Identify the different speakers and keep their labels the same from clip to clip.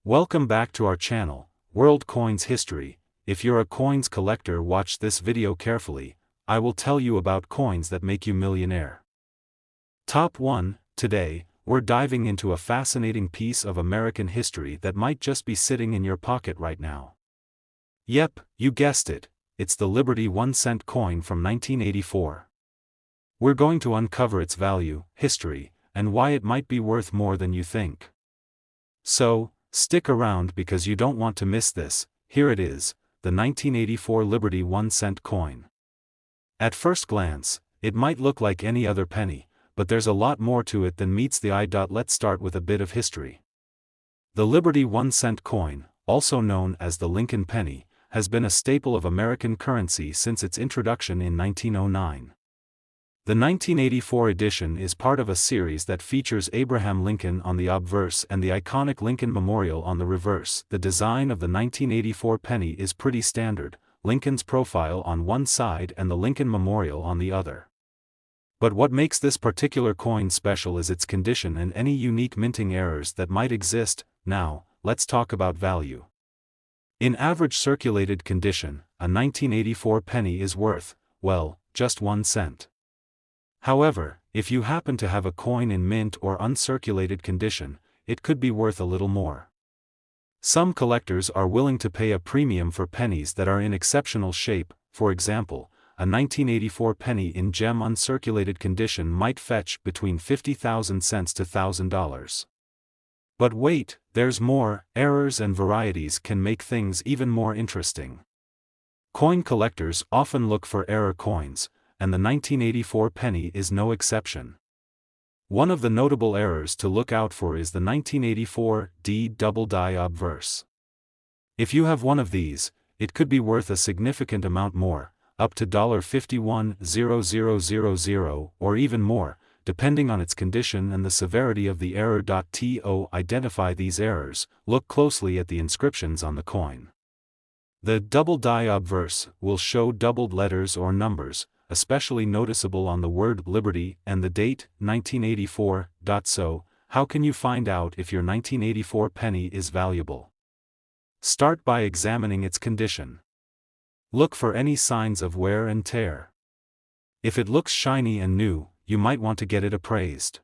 Speaker 1: Welcome back to our channel, World Coins History. If you're a coins collector, watch this video carefully. I will tell you about coins that make you millionaire. Top 1. Today, we're diving into a fascinating piece of American history that might just be sitting in your pocket right now. Yep, you guessed it, it's the Liberty 1-cent coin from 1984. We're going to uncover its value, history, and why it might be worth more than you think. So, stick around because you don't want to miss this. Here it is, the 1984 Liberty 1-cent coin. At first glance, it might look like any other penny, but there's a lot more to it than meets the eye. Let's start with a bit of history. The Liberty 1-cent coin, also known as the Lincoln penny, has been a staple of American currency since its introduction in 1909. The 1984 edition is part of a series that features Abraham Lincoln on the obverse and the iconic Lincoln Memorial on the reverse. The design of the 1984 penny is pretty standard, Lincoln's profile on one side and the Lincoln Memorial on the other. But what makes this particular coin special is its condition and any unique minting errors that might exist. Now, let's talk about value. In average circulated condition, a 1984 penny is worth, well, just 1 cent. However, if you happen to have a coin in mint or uncirculated condition, it could be worth a little more. Some collectors are willing to pay a premium for pennies that are in exceptional shape. For example, a 1984 penny in gem uncirculated condition might fetch between 50,000 cents to $1,000. But wait, there's more. Errors and varieties can make things even more interesting. Coin collectors often look for error coins, and the 1984 penny is no exception. One of the notable errors to look out for is the 1984 D double die obverse. If you have one of these, it could be worth a significant amount more, up to $51,000 or even more, depending on its condition and the severity of the error. To identify these errors, look closely at the inscriptions on the coin. The double die obverse will show doubled letters or numbers, especially noticeable on the word Liberty and the date, 1984. So, how can you find out if your 1984 penny is valuable? Start by examining its condition. Look for any signs of wear and tear. If it looks shiny and new, you might want to get it appraised.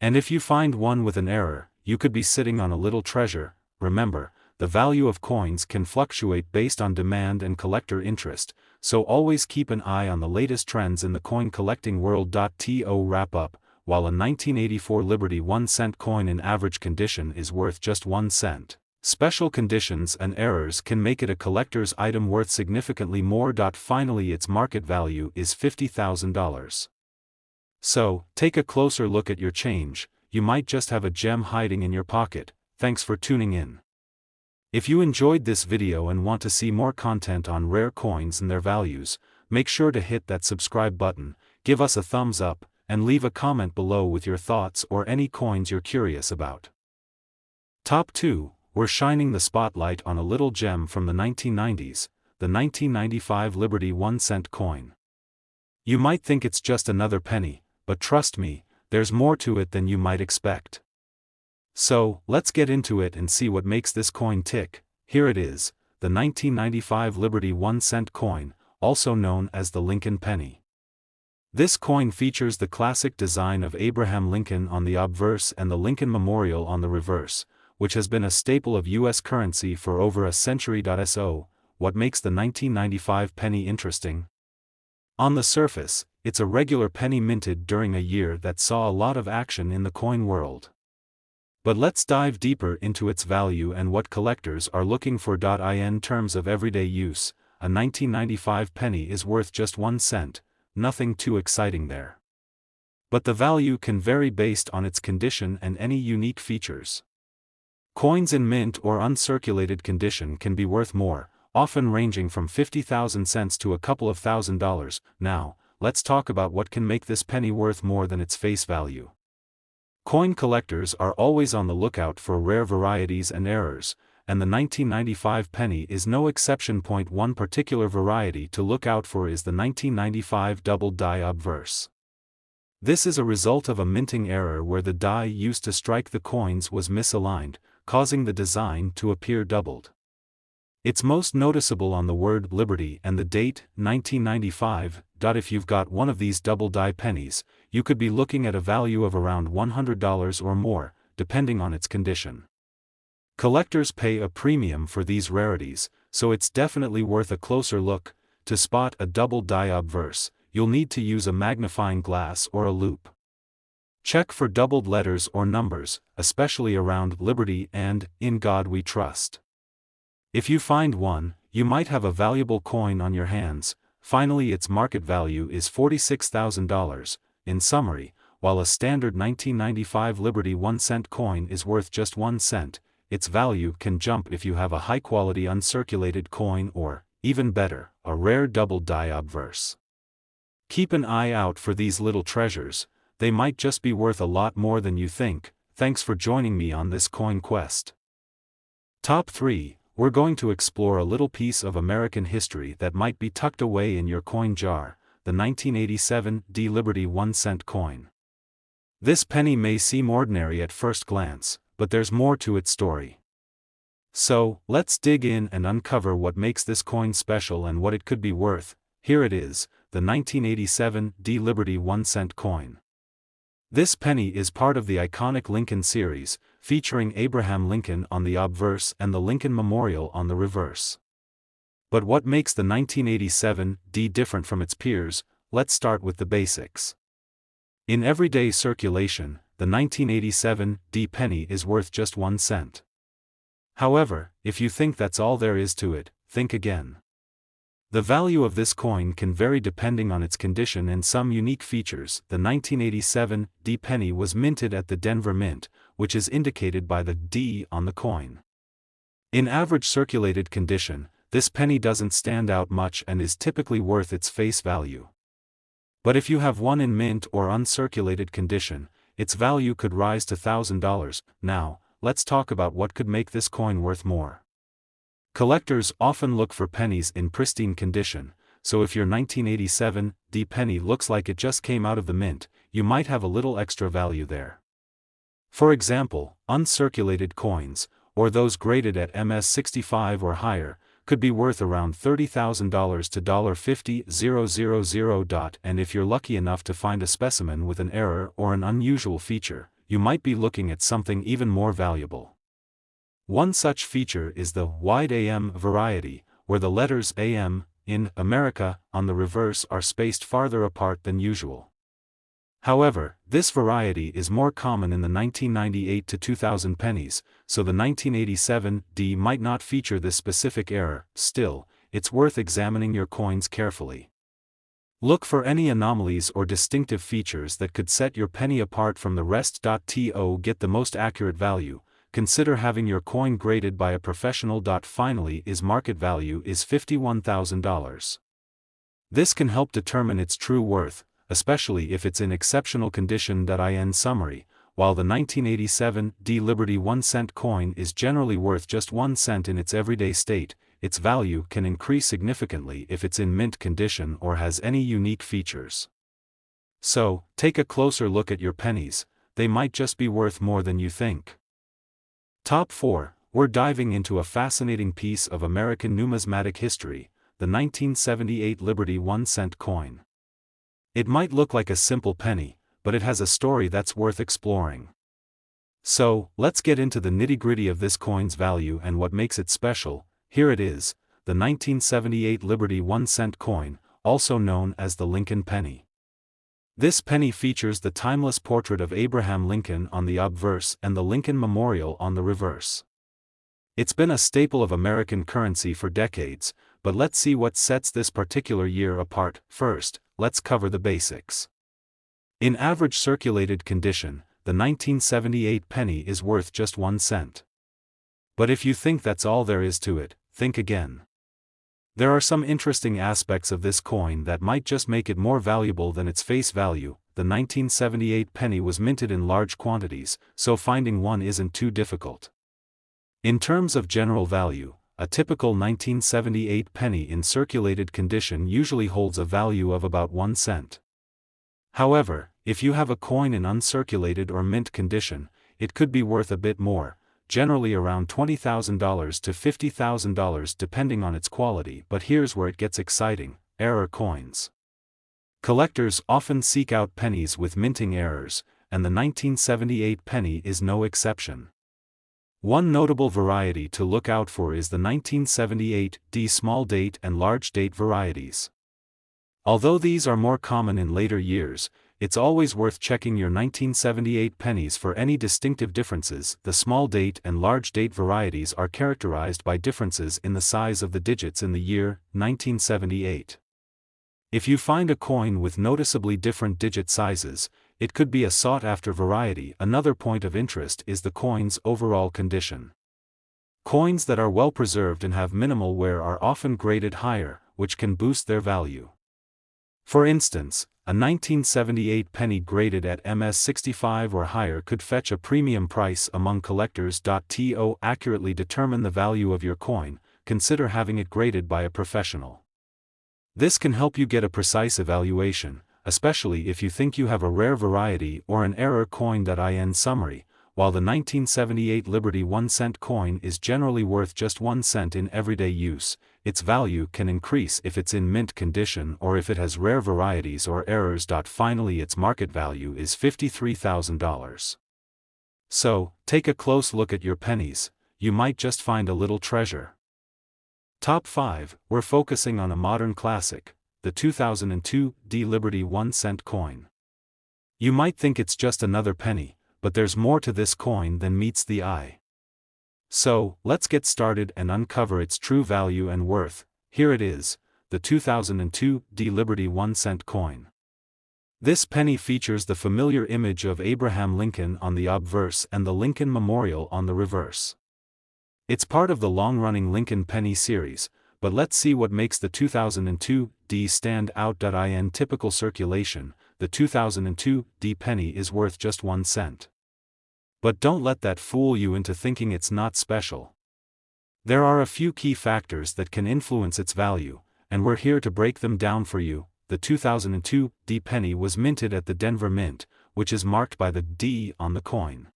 Speaker 1: And if you find one with an error, you could be sitting on a little treasure. Remember, the value of coins can fluctuate based on demand and collector interest, so always keep an eye on the latest trends in the coin collecting world. To wrap up, while a 1984 Liberty 1-cent coin in average condition is worth just 1 cent, special conditions and errors can make it a collector's item worth significantly more. Finally, its market value is $50,000. So, take a closer look at your change. You might just have a gem hiding in your pocket. Thanks for tuning in. If you enjoyed this video and want to see more content on rare coins and their values, make sure to hit that subscribe button, give us a thumbs up, and leave a comment below with your thoughts or any coins you're curious about. Top 2, we're shining the spotlight on a little gem from the 1990s, the 1995 Liberty 1-cent coin. You might think it's just another penny, but trust me, there's more to it than you might expect. So, let's get into it and see what makes this coin tick. Here it is, the 1995 Liberty 1-cent coin, also known as the Lincoln penny. This coin features the classic design of Abraham Lincoln on the obverse and the Lincoln Memorial on the reverse, which has been a staple of U.S. currency for over a century. So, what makes the 1995 penny interesting? On the surface, it's a regular penny minted during a year that saw a lot of action in the coin world. But let's dive deeper into its value and what collectors are looking for. In terms of everyday use, a 1995 penny is worth just 1 cent, nothing too exciting there. But the value can vary based on its condition and any unique features. Coins in mint or uncirculated condition can be worth more, often ranging from 50,000 cents to a couple of $1,000s. Now, let's talk about what can make this penny worth more than its face value. Coin collectors are always on the lookout for rare varieties and errors, and the 1995 penny is no exception. One particular variety to look out for is the 1995 double die obverse. This is a result of a minting error where the die used to strike the coins was misaligned, causing the design to appear doubled. It's most noticeable on the word Liberty and the date, 1995. If you've got one of these double-die pennies, you could be looking at a value of around $100 or more, depending on its condition. Collectors pay a premium for these rarities, so it's definitely worth a closer look. To spot a double-die obverse, you'll need to use a magnifying glass or a loupe. Check for doubled letters or numbers, especially around Liberty and In God We Trust. If you find one, you might have a valuable coin on your hands. Finally, its market value is $46,000. In summary, while a standard 1995 Liberty 1-cent coin is worth just 1 cent, its value can jump if you have a high-quality uncirculated coin or, even better, a rare double-die obverse. Keep an eye out for these little treasures. They might just be worth a lot more than you think. Thanks for joining me on this coin quest. Top 3. We're going to explore a little piece of American history that might be tucked away in your coin jar, the 1987 Liberty 1-cent coin. This penny may seem ordinary at first glance, but there's more to its story. So, let's dig in and uncover what makes this coin special and what it could be worth. Here it is, the 1987 Liberty 1-cent coin. This penny is part of the iconic Lincoln series, featuring Abraham Lincoln on the obverse and the Lincoln Memorial on the reverse. But what makes the 1987 different from its peers? Let's start with the basics. In everyday circulation, the 1987 penny is worth just 1 cent. However, if you think that's all there is to it, think again. The value of this coin can vary depending on its condition and some unique features. The 1987 penny was minted at the Denver Mint, which is indicated by the D on the coin. In average circulated condition, this penny doesn't stand out much and is typically worth its face value. But if you have one in mint or uncirculated condition, its value could rise to $1,000. Now, let's talk about what could make this coin worth more. Collectors often look for pennies in pristine condition, so if your 1987 penny looks like it just came out of the mint, you might have a little extra value there. For example, uncirculated coins, or those graded at MS-65 or higher, could be worth around $30,000 to $50,000. And if you're lucky enough to find a specimen with an error or an unusual feature, you might be looking at something even more valuable. One such feature is the wide AM variety, where the letters AM, in America, on the reverse are spaced farther apart than usual. However, this variety is more common in the 1998 to 2000 pennies, so the 1987 might not feature this specific error. Still, it's worth examining your coins carefully. Look for any anomalies or distinctive features that could set your penny apart from the rest. To get the most accurate value, consider having your coin graded by a professional. Finally, its market value is $51,000. This can help determine its true worth, especially if it's in exceptional condition. In summary, while the 1987 Liberty 1-cent coin is generally worth just 1 cent in its everyday state, its value can increase significantly if it's in mint condition or has any unique features. So, take a closer look at your pennies. They might just be worth more than you think. Top 4. We're diving into a fascinating piece of American numismatic history, the 1978 Liberty 1-cent coin. It might look like a simple penny, but it has a story that's worth exploring. So, let's get into the nitty-gritty of this coin's value and what makes it special. Here it is, the 1978 Liberty 1-cent coin, also known as the Lincoln penny. This penny features the timeless portrait of Abraham Lincoln on the obverse and the Lincoln Memorial on the reverse. It's been a staple of American currency for decades, but let's see what sets this particular year apart. First, let's cover the basics. In average circulated condition, the 1978 penny is worth just 1 cent. But if you think that's all there is to it, think again. There are some interesting aspects of this coin that might just make it more valuable than its face value. The 1978 penny was minted in large quantities, so finding one isn't too difficult. In terms of general value, a typical 1978 penny in circulated condition usually holds a value of about 1 cent. However, if you have a coin in uncirculated or mint condition, it could be worth a bit more. generally around $20,000 to $50,000 depending on its quality. But here's where it gets exciting: error coins. Collectors often seek out pennies with minting errors, and the 1978 penny is no exception. One notable variety to look out for is the 1978 D small date and large date varieties. Although these are more common in later years, it's always worth checking your 1978 pennies for any distinctive differences. The small date and large date varieties are characterized by differences in the size of the digits in the year 1978. If you find a coin with noticeably different digit sizes, it could be a sought-after variety. Another point of interest is the coin's overall condition. Coins that are well preserved and have minimal wear are often graded higher, which can boost their value. For instance, a 1978 penny graded at MS65 or higher could fetch a premium price among collectors. To accurately determine the value of your coin, consider having it graded by a professional. This can help you get a precise evaluation, especially if you think you have a rare variety or an error coin. In summary, while the 1978 Liberty 1-cent coin is generally worth just 1 cent in everyday use, its value can increase if it's in mint condition or if it has rare varieties or errors. Finally, its market value is $53,000. So, take a close look at your pennies, you might just find a little treasure. Top 5, we're focusing on a modern classic, the 2002 D Liberty 1-cent coin. You might think it's just another penny, but there's more to this coin than meets the eye. So, let's get started and uncover its true value and worth. Here it is, the 2002 D Liberty 1-cent coin. This penny features the familiar image of Abraham Lincoln on the obverse and the Lincoln Memorial on the reverse. It's part of the long-running Lincoln penny series, but let's see what makes the 2002 D stand out. In typical circulation, the 2002 D penny is worth just 1 cent. But don't let that fool you into thinking it's not special. There are a few key factors that can influence its value, and we're here to break them down for you. The 2002 D penny was minted at the Denver Mint, which is marked by the D on the coin.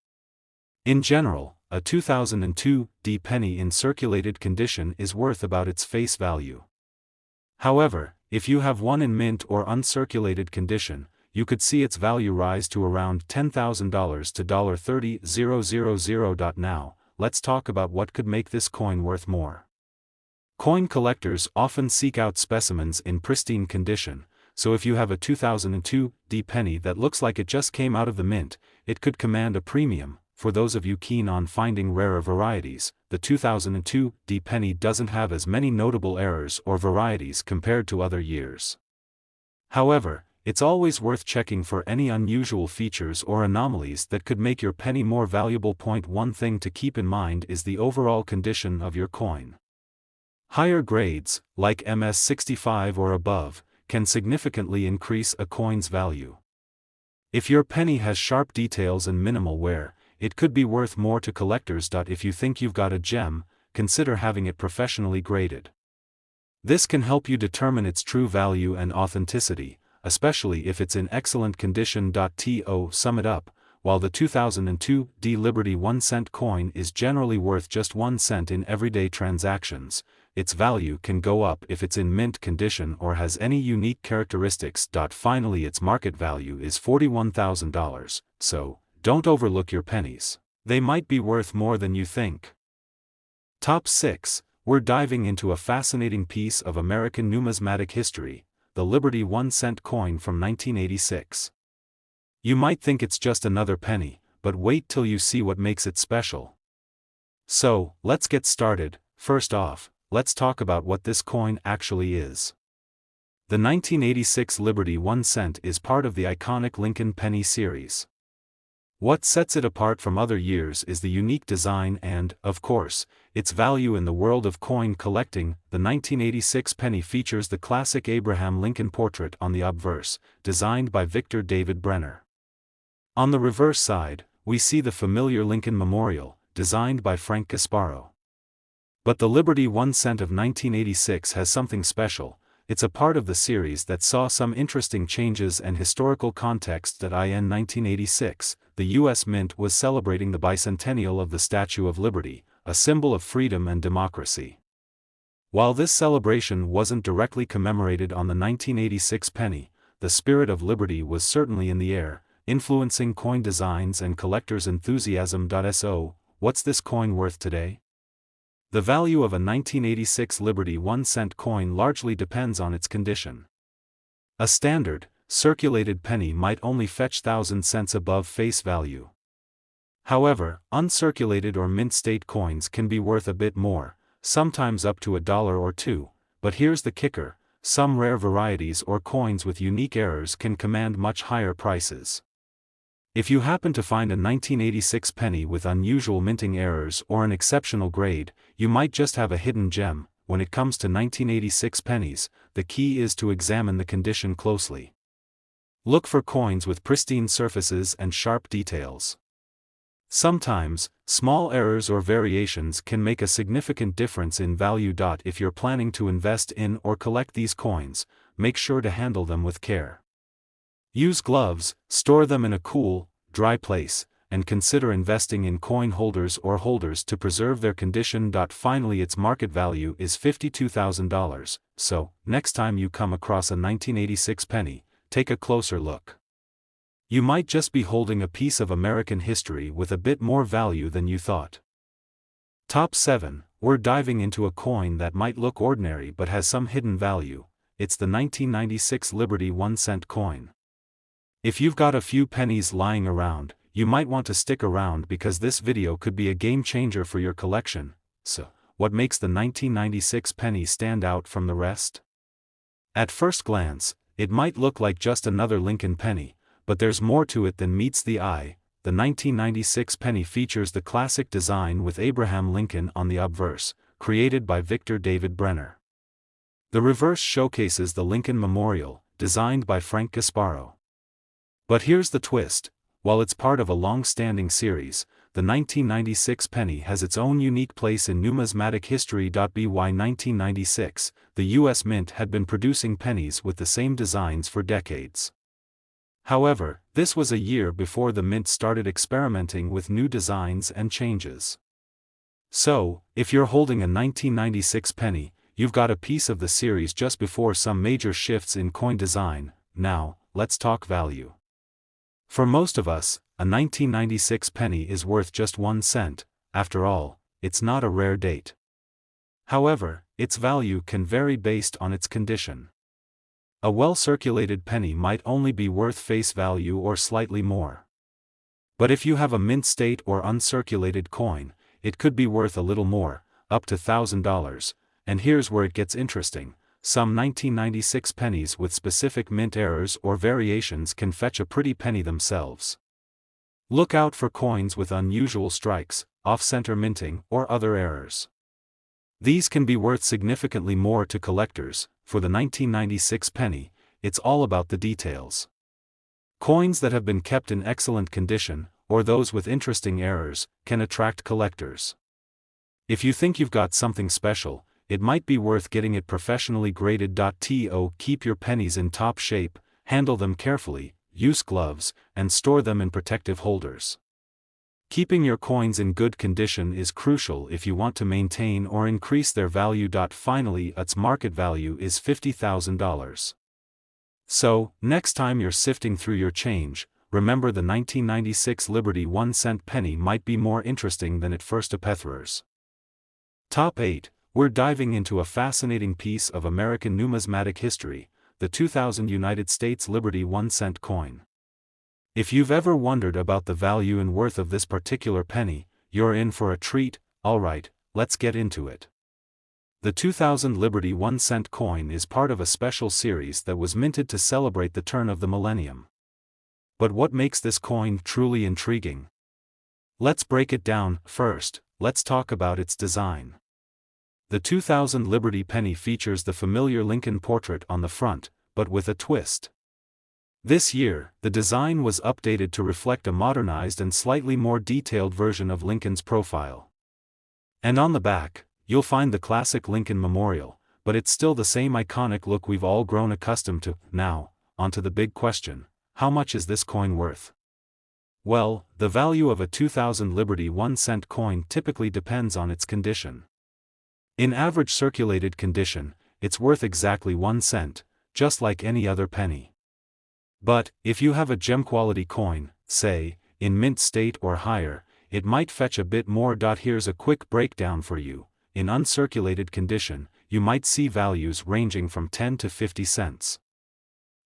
Speaker 1: In general, a 2002 D penny in circulated condition is worth about its face value. However, if you have one in mint or uncirculated condition, you could see its value rise to around $10,000 to $30,000. Now, let's talk about what could make this coin worth more. Coin collectors often seek out specimens in pristine condition, so if you have a 2002 D penny that looks like it just came out of the mint, it could command a premium. For those of you keen on finding rarer varieties, the 2002 D penny doesn't have as many notable errors or varieties compared to other years. However, it's always worth checking for any unusual features or anomalies that could make your penny more valuable. One thing to keep in mind is the overall condition of your coin. Higher grades, like MS65 or above, can significantly increase a coin's value. If your penny has sharp details and minimal wear, it could be worth more to collectors. If you think you've got a gem, consider having it professionally graded. This can help you determine its true value and authenticity, especially if it's in excellent condition. To sum it up, while the 2002 D Liberty 1-cent coin is generally worth just 1 cent in everyday transactions, its value can go up if it's in mint condition or has any unique characteristics. Finally, its market value is $41,000, so don't overlook your pennies. They might be worth more than you think. Top 6, we're diving into a fascinating piece of American numismatic history, the Liberty 1-cent coin from 1986. You might think it's just another penny, but wait till you see what makes it special. So, let's get started. First off, let's talk about what this coin actually is. The 1986 Liberty 1-cent is part of the iconic Lincoln penny series. What sets it apart from other years is the unique design and, of course, its value in the world of coin collecting. The 1986 penny features the classic Abraham Lincoln portrait on the obverse, designed by Victor David Brenner. On the reverse side, we see the familiar Lincoln Memorial, designed by Frank Gasparo. But the Liberty 1-cent of 1986 has something special. It's a part of the series that saw some interesting changes and historical context. In 1986, the U.S. Mint was celebrating the bicentennial of the Statue of Liberty, a symbol of freedom and democracy. While this celebration wasn't directly commemorated on the 1986 penny, the spirit of liberty was certainly in the air, influencing coin designs and collectors' enthusiasm. So, what's this coin worth today? The value of a 1986 Liberty 1-cent coin largely depends on its condition. A standard, circulated penny might only fetch 1,000 cents above face value. However, uncirculated or mint state coins can be worth a bit more, sometimes up to $1 or $2, but here's the kicker: some rare varieties or coins with unique errors can command much higher prices. If you happen to find a 1986 penny with unusual minting errors or an exceptional grade, you might just have a hidden gem. When it comes to 1986 pennies, the key is to examine the condition closely. Look for coins with pristine surfaces and sharp details. Sometimes, small errors or variations can make a significant difference in value. If you're planning to invest in or collect these coins, make sure to handle them with care. Use gloves, store them in a cool, dry place, and consider investing in coin holders or holders to preserve their condition. Finally, its market value is $52,000, so, next time you come across a 1986 penny, take a closer look. You might just be holding a piece of American history with a bit more value than you thought. Top 7. We're diving into a coin that might look ordinary but has some hidden value. It's the 1996 Liberty 1-cent coin. If you've got a few pennies lying around, you might want to stick around because this video could be a game changer for your collection. So, what makes the 1996 penny stand out from the rest? At first glance, it might look like just another Lincoln penny, but there's more to it than meets the eye. The 1996 penny features the classic design with Abraham Lincoln on the obverse, created by Victor David Brenner. The reverse showcases the Lincoln Memorial, designed by Frank Gasparo. But here's the twist: while it's part of a long-standing series, the 1996 penny has its own unique place in numismatic history. By 1996, the U.S. Mint had been producing pennies with the same designs for decades. However, this was a year before the Mint started experimenting with new designs and changes. So, if you're holding a 1996 penny, you've got a piece of the series just before some major shifts in coin design. Now, let's talk value. For most of us, a 1996 penny is worth just 1 cent, after all, it's not a rare date. However, its value can vary based on its condition. A well-circulated penny might only be worth face value or slightly more. But if you have a mint state or uncirculated coin, it could be worth a little more, up to $1,000, and here's where it gets interesting. Some 1996 pennies with specific mint errors or variations can fetch a pretty penny themselves. Look out for coins with unusual strikes, off-center minting, or other errors. These can be worth significantly more to collectors. For the 1996 penny, it's all about the details. Coins that have been kept in excellent condition, or those with interesting errors, can attract collectors. If you think you've got something special, it might be worth getting it professionally graded. Keep your pennies in top shape, handle them carefully, use gloves, and store them in protective holders. Keeping your coins in good condition is crucial if you want to maintain or increase their value. Finally, its market value is $50,000. So, next time you're sifting through your change, remember the 1996 Liberty 1-cent penny might be more interesting than it first appears. Top 8. We're diving into a fascinating piece of American numismatic history, the 2000 United States Liberty 1-cent coin. If you've ever wondered about the value and worth of this particular penny, you're in for a treat. Alright, let's get into it. The 2000 Liberty 1-cent coin is part of a special series that was minted to celebrate the turn of the millennium. But what makes this coin truly intriguing? Let's break it down. First, let's talk about its design. The 2000 Liberty penny features the familiar Lincoln portrait on the front, but with a twist. This year, the design was updated to reflect a modernized and slightly more detailed version of Lincoln's profile. And on the back, you'll find the classic Lincoln Memorial, but it's still the same iconic look we've all grown accustomed to. Now, onto the big question: how much is this coin worth? Well, the value of a 2000 Liberty 1-cent coin typically depends on its condition. In average circulated condition, it's worth exactly 1 cent, just like any other penny. But, if you have a gem-quality coin, say, in mint state or higher, it might fetch a bit more. Here's a quick breakdown for you. In uncirculated condition, you might see values ranging from 10 to 50 cents.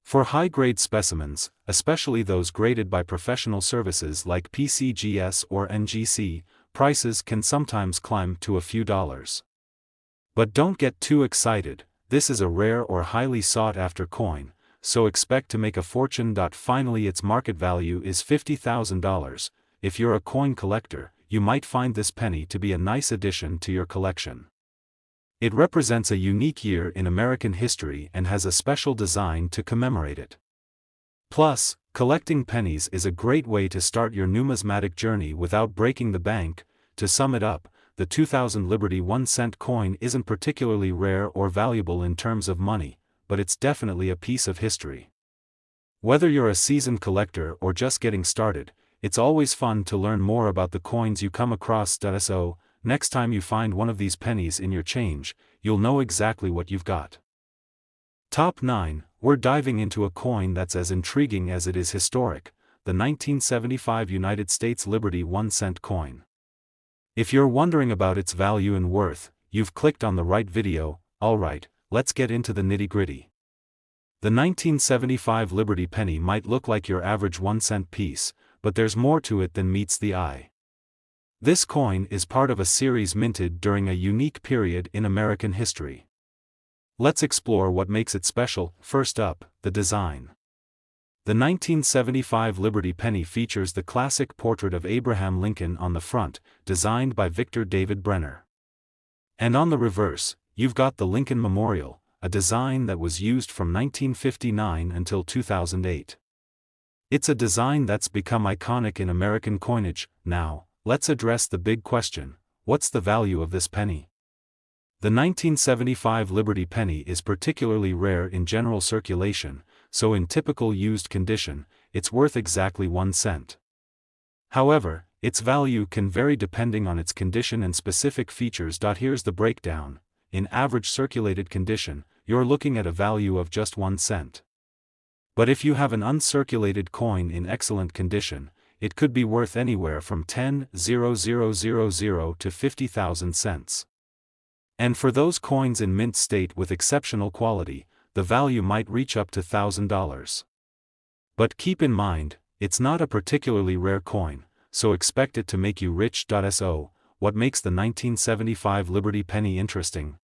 Speaker 1: For high-grade specimens, especially those graded by professional services like PCGS or NGC, prices can sometimes climb to a few dollars. But don't get too excited, this is a rare or highly sought-after coin, so expect to make a fortune. Finally, its market value is $50,000. If you're a coin collector, you might find this penny to be a nice addition to your collection. It represents a unique year in American history and has a special design to commemorate it. Plus, collecting pennies is a great way to start your numismatic journey without breaking the bank. To sum it up, the 2000 Liberty 1-cent coin isn't particularly rare or valuable in terms of money, but it's definitely a piece of history. Whether you're a seasoned collector or just getting started, it's always fun to learn more about the coins you come across. So, next time you find one of these pennies in your change, you'll know exactly what you've got. Top 9, we're diving into a coin that's as intriguing as it is historic, the 1975 United States Liberty 1-cent coin. If you're wondering about its value and worth, you've clicked on the right video. Alright, let's get into the nitty-gritty. The 1975 Liberty penny might look like your average 1-cent piece, but there's more to it than meets the eye. This coin is part of a series minted during a unique period in American history. Let's explore what makes it special. First up, the design. The 1975 Liberty penny features the classic portrait of Abraham Lincoln on the front, designed by Victor David Brenner. And on the reverse, you've got the Lincoln Memorial, a design that was used from 1959 until 2008. It's a design that's become iconic in American coinage. Now, let's address the big question: what's the value of this penny? The 1975 Liberty penny is particularly rare in general circulation, so in typical used condition, it's worth exactly 1 cent. However, its value can vary depending on its condition and specific features. Here's the breakdown. In average circulated condition, you're looking at a value of just 1 cent. But if you have an uncirculated coin in excellent condition, it could be worth anywhere from 10,000 to 50,000 cents. And for those coins in mint state with exceptional quality, the value might reach up to $1,000. But keep in mind, it's not a particularly rare coin, so expect it to make you rich. So, what makes the 1975 Liberty penny interesting?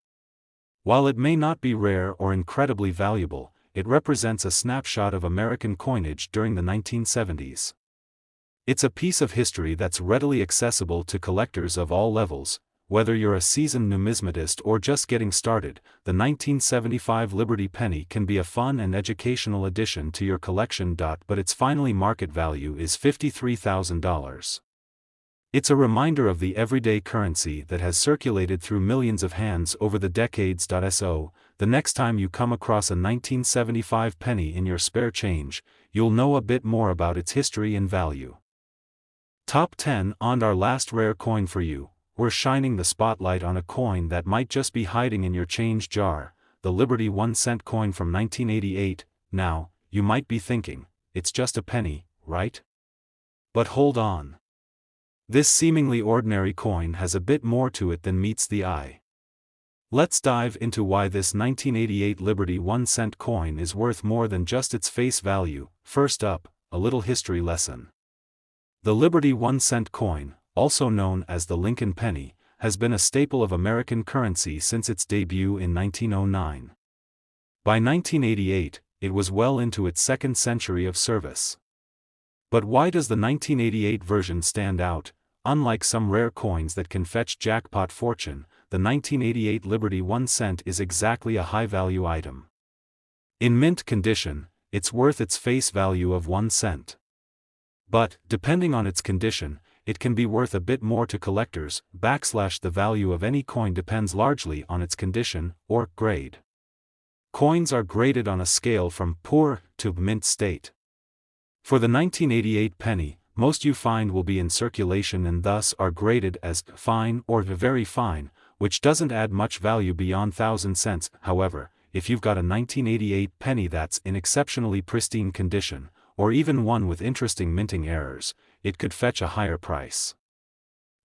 Speaker 1: While it may not be rare or incredibly valuable, it represents a snapshot of American coinage during the 1970s. It's a piece of history that's readily accessible to collectors of all levels. Whether you're a seasoned numismatist or just getting started, the 1975 Liberty penny can be a fun and educational addition to your collection. But its final market value is $53,000. It's a reminder of the everyday currency that has circulated through millions of hands over the decades. So, the next time you come across a 1975 penny in your spare change, you'll know a bit more about its history and value. Top 10 on our last rare coin for you. We're shining the spotlight on a coin that might just be hiding in your change jar, the Liberty 1-cent coin from 1988. Now, you might be thinking, it's just a penny, right? But hold on. This seemingly ordinary coin has a bit more to it than meets the eye. Let's dive into why this 1988 Liberty 1-cent coin is worth more than just its face value. First up, a little history lesson. The Liberty 1-cent coin, also known as the Lincoln penny, has been a staple of American currency since its debut in 1909. By 1988, it was well into its second century of service. But why does the 1988 version stand out? Unlike some rare coins that can fetch jackpot fortune, the 1988 Liberty 1-cent is exactly a high-value item. In mint condition, it's worth its face value of 1 cent. But, depending on its condition, it can be worth a bit more to collectors. The value of any coin depends largely on its condition, or grade. Coins are graded on a scale from poor to mint state. For the 1988 penny, most you find will be in circulation and thus are graded as fine or very fine, which doesn't add much value beyond 1,000 cents. However, if you've got a 1988 penny that's in exceptionally pristine condition, or even one with interesting minting errors, it could fetch a higher price.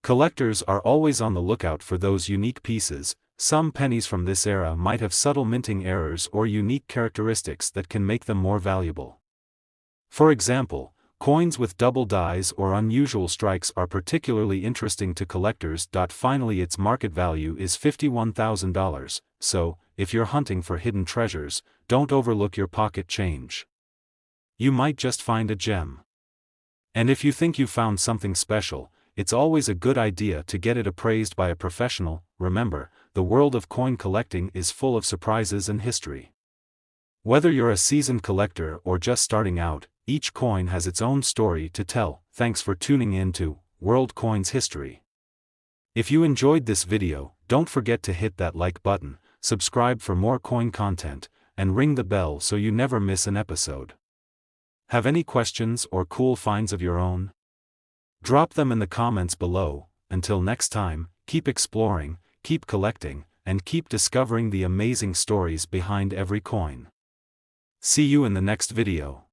Speaker 1: Collectors are always on the lookout for those unique pieces. Some pennies from this era might have subtle minting errors or unique characteristics that can make them more valuable. For example, coins with double dies or unusual strikes are particularly interesting to collectors. Finally, its market value is $51,000, so, if you're hunting for hidden treasures, don't overlook your pocket change. You might just find a gem. And if you think you found something special, it's always a good idea to get it appraised by a professional. Remember, the world of coin collecting is full of surprises and history. Whether you're a seasoned collector or just starting out, each coin has its own story to tell. Thanks for tuning in to World Coins History. If you enjoyed this video, don't forget to hit that like button, subscribe for more coin content, and ring the bell so you never miss an episode. Have any questions or cool finds of your own? Drop them in the comments below. Until next time, keep exploring, keep collecting, and keep discovering the amazing stories behind every coin. See you in the next video.